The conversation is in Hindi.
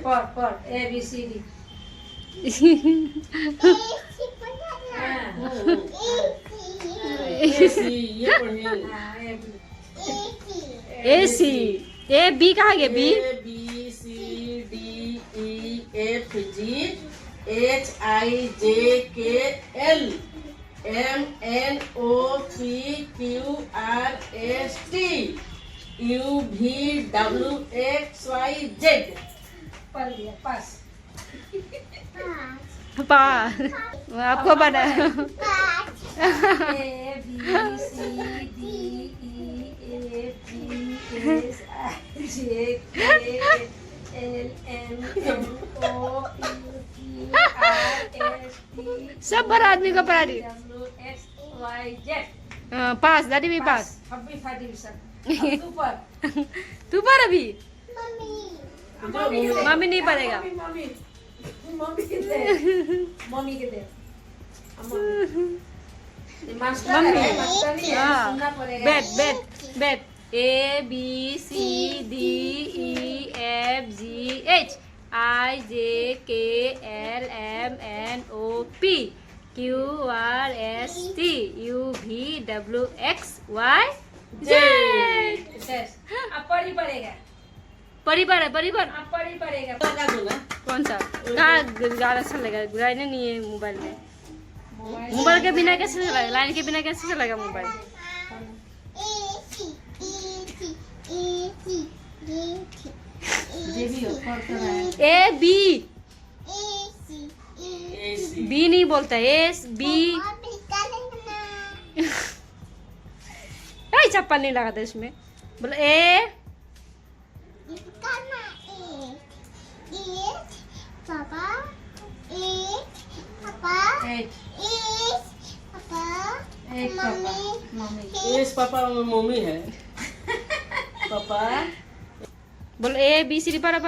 पढ़ A B C D ये पढ़िए। ए सी ए बी कहाँ गया B A B C D E F G H I J K L M N O P Q R S T U V W X Y Z। पढ़ लिया पास पा आपको पता है A B C D E F G H I J K L M N O P Q R S T सब बड़ा आदमी को पढ़ा दी W X Y Z। पास दादी भी पास अभी था डिवीजन तू पढ़ तू पढ़ अभी मम्मी मम्मी नहीं पढ़ेगा मम्मी के दे मास्टर है मास्टर ही है सुनना पड़ेगा बैठ A B C D E F G H I J K L M N O P Q R S T U V W X Y Z. अब पढ़ी पड़ेगा परिवार है परिवार अब पढ़ी पड़ेगा लगा दो ना। कौन सा कहाँ गाना अच्छा लगा गाने नहीं है मोबाइल में मोबाइल के बिना कैसे चलेगा लाइन के बिना कैसे चलेगा मोबाइल जे भी हो पढ़ कर रहा है A B A C B नहीं बोलता एस बी कई चप्पल नहीं लगाता इसमें बोलो ए एक एक पापा मम्मी एस पापा और मम्मी है। पापा बोलो ए बी सी डी पर